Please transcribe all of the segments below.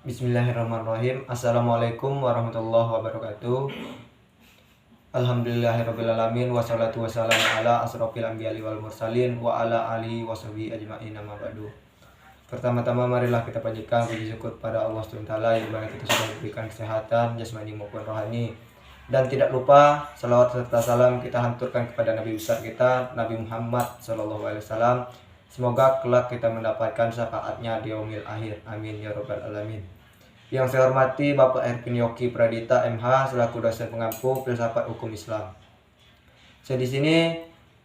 Bismillahirrahmanirrahim. Assalamualaikum warahmatullahi wabarakatuh. Alhamdulillahirrabbilalamin. Wassalatu wassalamu ala asrofil anbiya'i wal mursalin wa ala alihi washabihi ajma'in, amma ba'du. Pertama-tama marilah kita panjatkan puji syukur pada Allah SWT yang mana kita sudah diberikan kesehatan jasmani maupun rohani. Dan tidak lupa salawat serta salam kita hanturkan kepada Nabi besar kita, Nabi Muhammad SAW. Semoga kelak kita mendapatkan syafaatnya di yaumil akhir. Amin ya rabbal alamin. Yang saya hormati Bapak Ervin Yoki Pradita MH selaku dosen pengampu filsafat hukum Islam. Saya di sini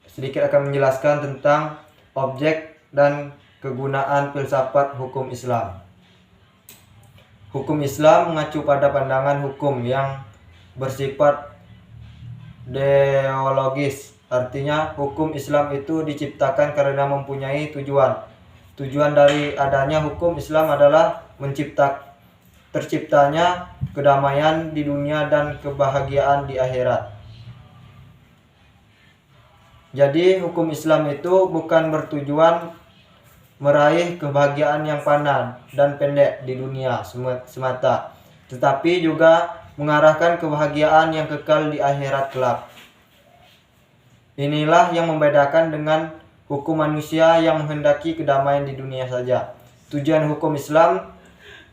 sedikit akan menjelaskan tentang objek dan kegunaan filsafat hukum Islam. Hukum Islam mengacu pada pandangan hukum yang bersifat deologis. Artinya hukum Islam itu diciptakan karena mempunyai tujuan. Tujuan dari adanya hukum Islam adalah terciptanya kedamaian di dunia dan kebahagiaan di akhirat. Jadi hukum Islam itu bukan bertujuan meraih kebahagiaan yang fana dan pendek di dunia semata, tetapi juga mengarahkan kebahagiaan yang kekal di akhirat kelak. Inilah yang membedakan dengan hukum manusia yang menghendaki kedamaian di dunia saja. Tujuan hukum Islam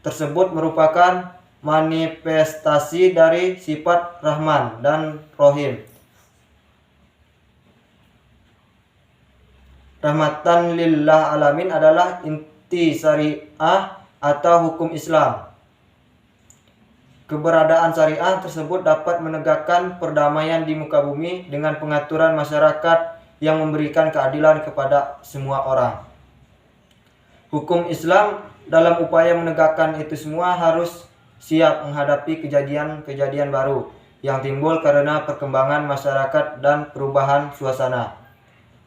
tersebut merupakan manifestasi dari sifat Rahman dan Rohim. Rahmatan lillah alamin adalah inti syariah atau hukum Islam. Keberadaan syariah tersebut dapat menegakkan perdamaian di muka bumi dengan pengaturan masyarakat yang memberikan keadilan kepada semua orang. Hukum Islam dalam upaya menegakkan itu semua harus siap menghadapi kejadian-kejadian baru yang timbul karena perkembangan masyarakat dan perubahan suasana.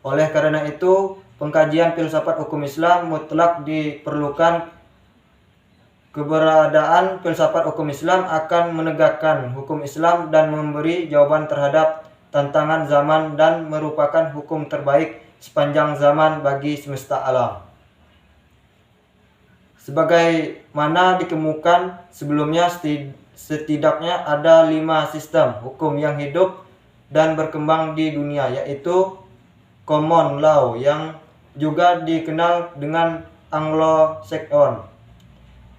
Oleh karena itu, pengkajian filsafat hukum Islam mutlak diperlukan. Keberadaan filsafat hukum Islam akan menegakkan hukum Islam dan memberi jawaban terhadap tantangan zaman dan merupakan hukum terbaik sepanjang zaman bagi semesta alam. Sebagaimana dikemukakan sebelumnya, setidaknya ada 5 sistem hukum yang hidup dan berkembang di dunia, yaitu common law yang juga dikenal dengan Anglo-Saxon.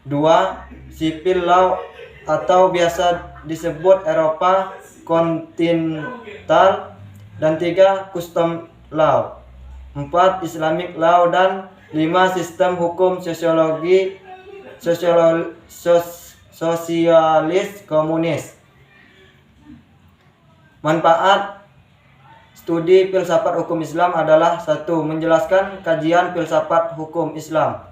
2. Civil law atau biasa disebut Eropa kontinental. Dan 3. Custom law. 4. Islamic law. Dan 5. Sistem hukum sosialis komunis. Manfaat studi filsafat hukum Islam adalah 1. Menjelaskan kajian filsafat hukum Islam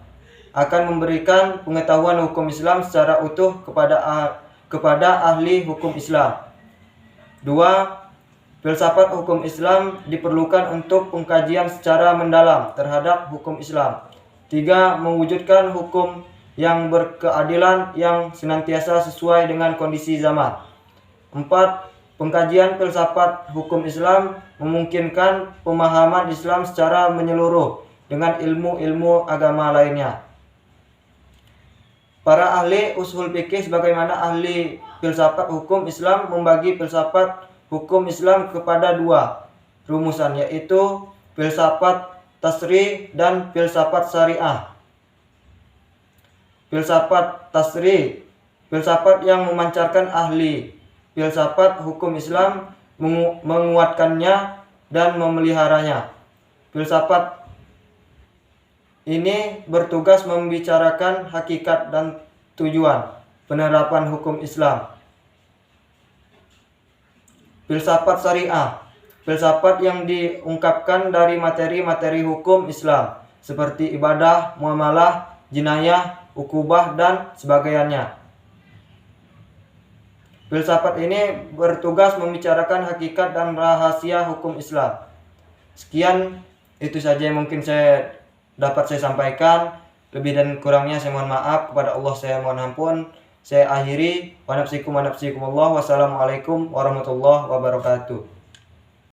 akan memberikan pengetahuan hukum Islam secara utuh kepada ahli hukum Islam. 2. Filsafat hukum Islam diperlukan untuk pengkajian secara mendalam terhadap hukum Islam. 3. Mewujudkan hukum yang berkeadilan yang senantiasa sesuai dengan kondisi zaman. 4. Pengkajian filsafat hukum Islam memungkinkan pemahaman Islam secara menyeluruh dengan ilmu-ilmu agama lainnya. Para ahli ushul fikih sebagaimana ahli filsafat hukum Islam membagi filsafat hukum Islam kepada 2 rumusan, yaitu filsafat tasri dan filsafat syariah. Filsafat tasri, filsafat yang memancarkan ahli filsafat hukum Islam menguatkannya dan memeliharanya. Filsafat ini bertugas membicarakan hakikat dan tujuan penerapan hukum Islam. Filsafat syariah, filsafat yang diungkapkan dari materi-materi hukum Islam seperti ibadah, muamalah, jinayah, ukubah, dan sebagainya. Filsafat ini bertugas membicarakan hakikat dan rahasia hukum Islam. Sekian, itu saja yang mungkin dapat saya sampaikan. Lebih dan kurangnya saya mohon maaf, kepada Allah saya mohon ampun. Saya akhiri, wa nafsikum wa nafsikumullah. Wassalamualaikum warahmatullahi wabarakatuh.